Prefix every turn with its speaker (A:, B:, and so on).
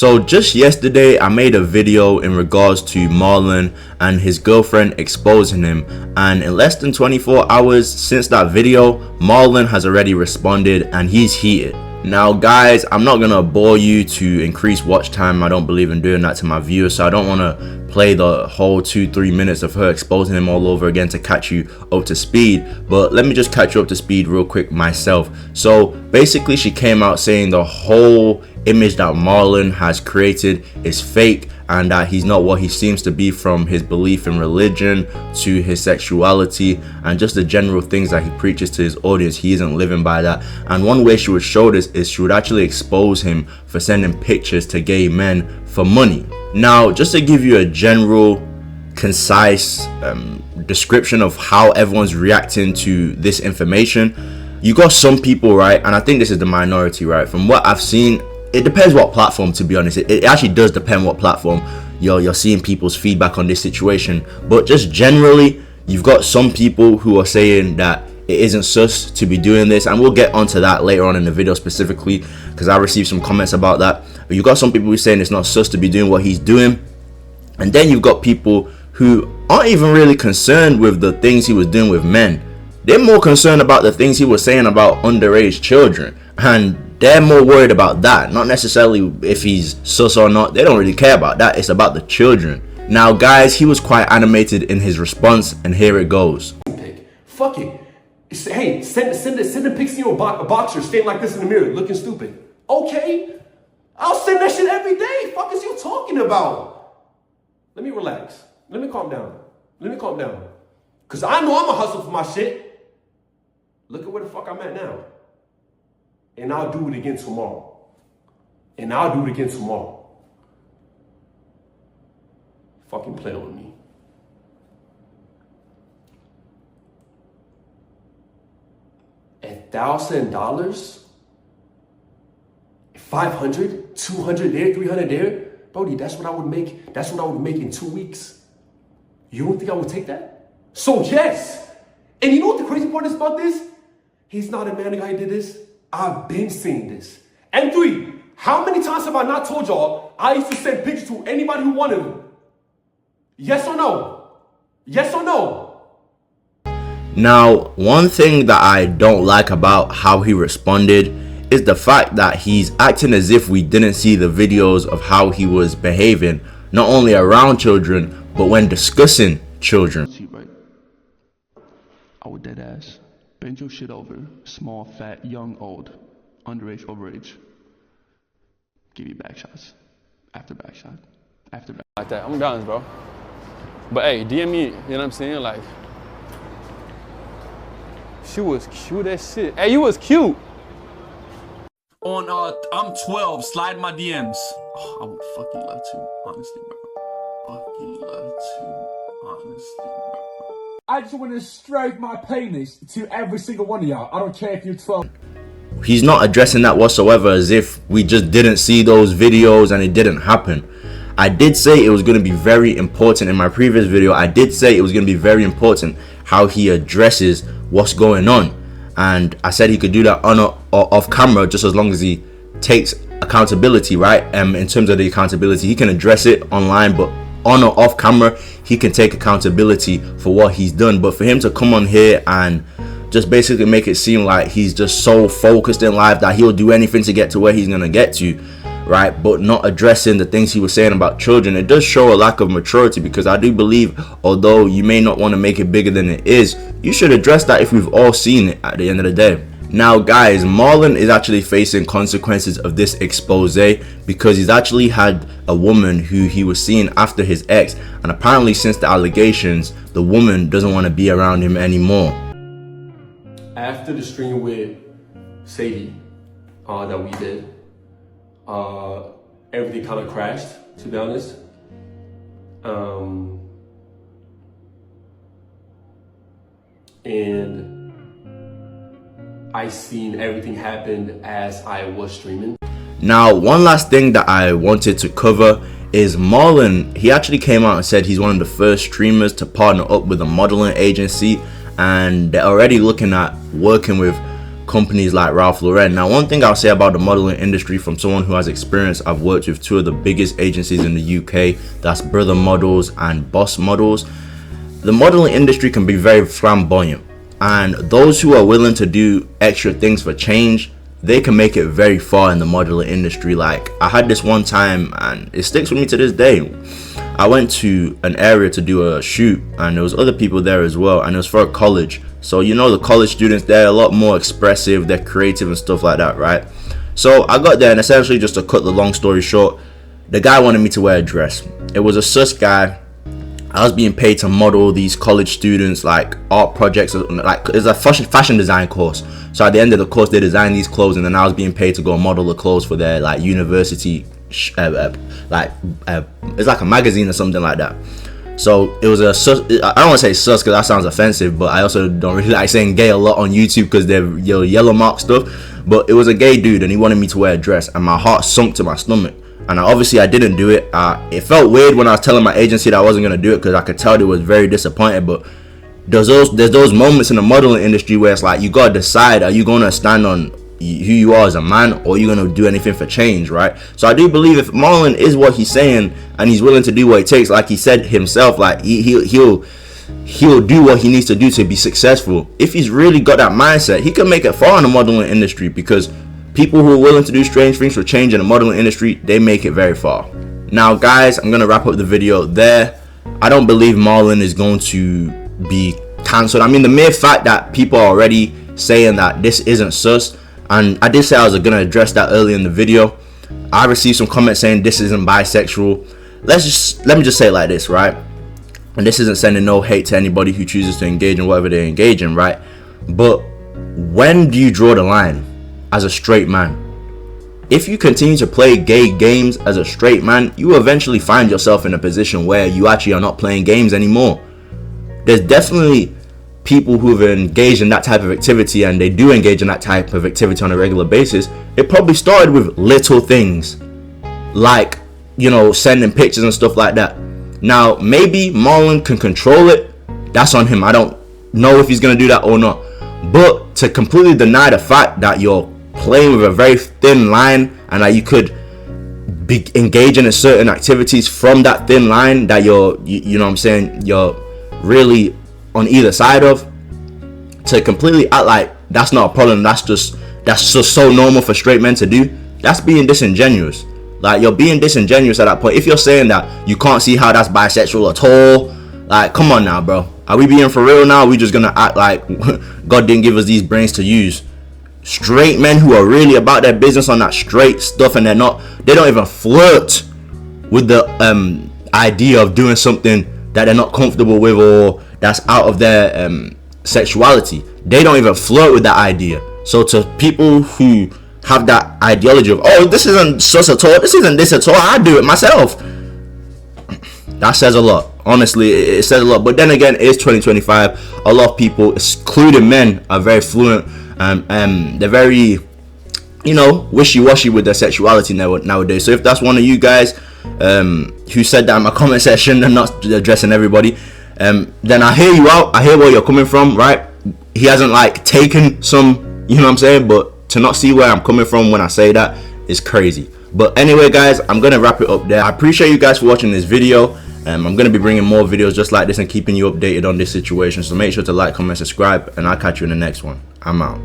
A: So just yesterday I made a video in regards to Marlon and his girlfriend exposing him, and in less than 24 hours since that video, Marlon has already responded and he's heated. Now guys, I'm not gonna bore you to increase watch time. I don't believe in doing that to my viewers, so I don't want to play the whole 2-3 minutes of her exposing him all over again to catch you up to speed, but let me just catch you up to speed real quick myself. So basically she came out saying the whole image that Marlon has created is fake and that he's not what he seems to be, from his belief in religion to his sexuality and just the general things that he preaches to his audience. He isn't living by that, and one way she would show this is she would actually expose him for sending pictures to gay men for money. Now just to give you a general concise description of how everyone's reacting to this information, you got some people, right, and I think this is the minority, right, from what I've seen. It depends what platform, to be honest. It actually does depend what platform you're seeing people's feedback on this situation, but just generally you've got some people who are saying that it isn't sus to be doing this, and we'll get onto that later on in the video specifically because I received some comments about that. But you've got some people who are saying it's not sus to be doing what he's doing, and then you've got people who aren't even really concerned with the things he was doing with men. They're more concerned about the things he was saying about underage children, and they're more worried about that, not necessarily if he's sus or not. They don't really care about that. It's about the children. Now guys, he was quite animated in his response, and here it goes.
B: Fuck it. Hey, send the pics in your boxer standing like this in the mirror looking stupid. Okay, I'll send that shit every day. Fuck is you talking about? Let me relax. Let me calm down. Cause I know I'ma hustle for my shit. Look at where the fuck I'm at now. And I'll do it again tomorrow. Fucking play with me. $1,000? 500, 200 there, 300 there? Brody, that's what I would make. That's what I would make in 2 weeks. You don't think I would take that? So yes. And you know what the crazy part is about this? He's not a man, the guy who did this. I've been seeing this. And 3, how many times have I not told y'all I used to send pictures to anybody who wanted them? Yes or no? Yes or no?
A: Now, one thing that I don't like about how he responded is the fact that he's acting as if we didn't see the videos of how he was behaving, not only around children, but when discussing children.
C: I would dead ass bend your shit over, small, fat, young, old, underage, overage. Give you back shots. After back shot. After back.
D: Like that. I'm gonna be honest, bro. But hey, DM me, you know what I'm saying? Like, she was cute as shit. Hey, you was cute.
E: On I'm 12, slide my DMs. Oh, I would fucking love to, honestly, bro. Fucking love to, honestly, bro.
F: I just want to stroke my penis to every single one of y'all. I don't care if you're 12.
A: He's not addressing that whatsoever, as if we just didn't see those videos and it didn't happen. I did say it was going to be very important in my previous video. I did say it was going to be very important how he addresses what's going on, and I said he could do that on or off camera, just as long as he takes accountability, right? In terms of the accountability, he can address it online, but on or off camera he can take accountability for what he's done. But for him to come on here and just basically make it seem like he's just so focused in life that he'll do anything to get to where he's gonna get to, right, but not addressing the things he was saying about children, it does show a lack of maturity. Because I do believe, although you may not want to make it bigger than it is, you should address that if we've all seen it at the end of the day. Now guys, Marlon is actually facing consequences of this expose, because he's actually had a woman who he was seeing after his ex, and apparently since the allegations, the woman doesn't want to be around him anymore.
B: After the stream with Sadie that we did, everything kind of crashed, to be honest. And I seen everything happen as I was streaming.
A: Now, one last thing that I wanted to cover is Marlon. He actually came out and said he's one of the first streamers to partner up with a modeling agency, and they're already looking at working with companies like Ralph Lauren. Now, one thing I'll say about the modeling industry from someone who has experience, I've worked with two of the biggest agencies in the UK, that's Brother Models and Boss Models. The modeling industry can be very flamboyant, and those who are willing to do extra things for change, they can make it very far in the modeling industry. Like, I had this one time, and it sticks with me to this day. I went to an area to do a shoot, and there was other people there as well, and it was for a college. So you know, the college students, they're a lot more expressive, they're creative and stuff like that, right? So I got there, and essentially, just to cut the long story short, the guy wanted me to wear a dress. It was a sus guy. I was being paid to model these college students, like art projects, like it's a fashion design course. So at the end of the course, they design these clothes, and then I was being paid to go and model the clothes for their like university, it's like a magazine or something like that. So it was a sus, I don't want to say sus because that sounds offensive, but I also don't really like saying gay a lot on YouTube because they're yellow mark stuff. But it was a gay dude, and he wanted me to wear a dress, and my heart sunk to my stomach. And obviously I didn't do it. It felt weird when I was telling my agency that I wasn't gonna do it because I could tell they was very disappointed. But there's those moments in the modeling industry where it's like you gotta decide: are you gonna stand on who you are as a man, or are you gonna do anything for change, right? So I do believe if Marlon is what he's saying and he's willing to do what it takes, like he said himself, like he'll do what he needs to do to be successful. If he's really got that mindset, he can make it far in the modeling industry, because people who are willing to do strange things for change in the modeling industry, they make it very far. Now guys, I'm gonna wrap up the video there. I don't believe Marlon is going to be cancelled. I mean, the mere fact that people are already saying that this isn't sus, and I did say I was gonna address that earlier in the video. I received some comments saying this isn't bisexual. Let me just say it like this, right? And this isn't sending no hate to anybody who chooses to engage in whatever they engage in, right? But when do you draw the line as a straight man? If you continue to play gay games as a straight man, you will eventually find yourself in a position where you actually are not playing games anymore. There's definitely people who've engaged in that type of activity, and they do engage in that type of activity on a regular basis. It probably started with little things like, you know, sending pictures and stuff like that. Now maybe Marlon can control it, that's on him. I don't know if he's gonna do that or not, but to completely deny the fact that you're playing with a very thin line, and that you could be engaging in certain activities from that thin line that you know what I'm saying, you're really on either side of, to completely act like that's not a problem, that's just so normal for straight men to do, that's being disingenuous. Like, you're being disingenuous at that point. If you're saying that you can't see how that's bisexual at all, like, come on now, bro. Are we being for real now? Are we just gonna act like God didn't give us these brains to use? Straight men who are really about their business on that straight stuff, and they don't even flirt with the idea of doing something that they're not comfortable with, or that's out of their sexuality. They don't even flirt with that idea. So to people who have that ideology of, oh, this isn't sus at all, this isn't this at all, I do it myself, that says a lot. Honestly, it says a lot. But then again, it's 2025. A lot of people, including men, are very fluent. They're very, you know, wishy-washy with their sexuality nowadays. So if that's one of you guys who said that in my comment section and not addressing everybody, then I hear you out. I hear where you're coming from, right? He hasn't like taken some, you know what I'm saying, but to not see where I'm coming from when I say that is crazy. But anyway guys, I'm gonna wrap it up there. I appreciate you guys for watching this video. I'm gonna be bringing more videos just like this and keeping you updated on this situation, so make sure to like, comment, subscribe, and I'll catch you in the next one. I'm out.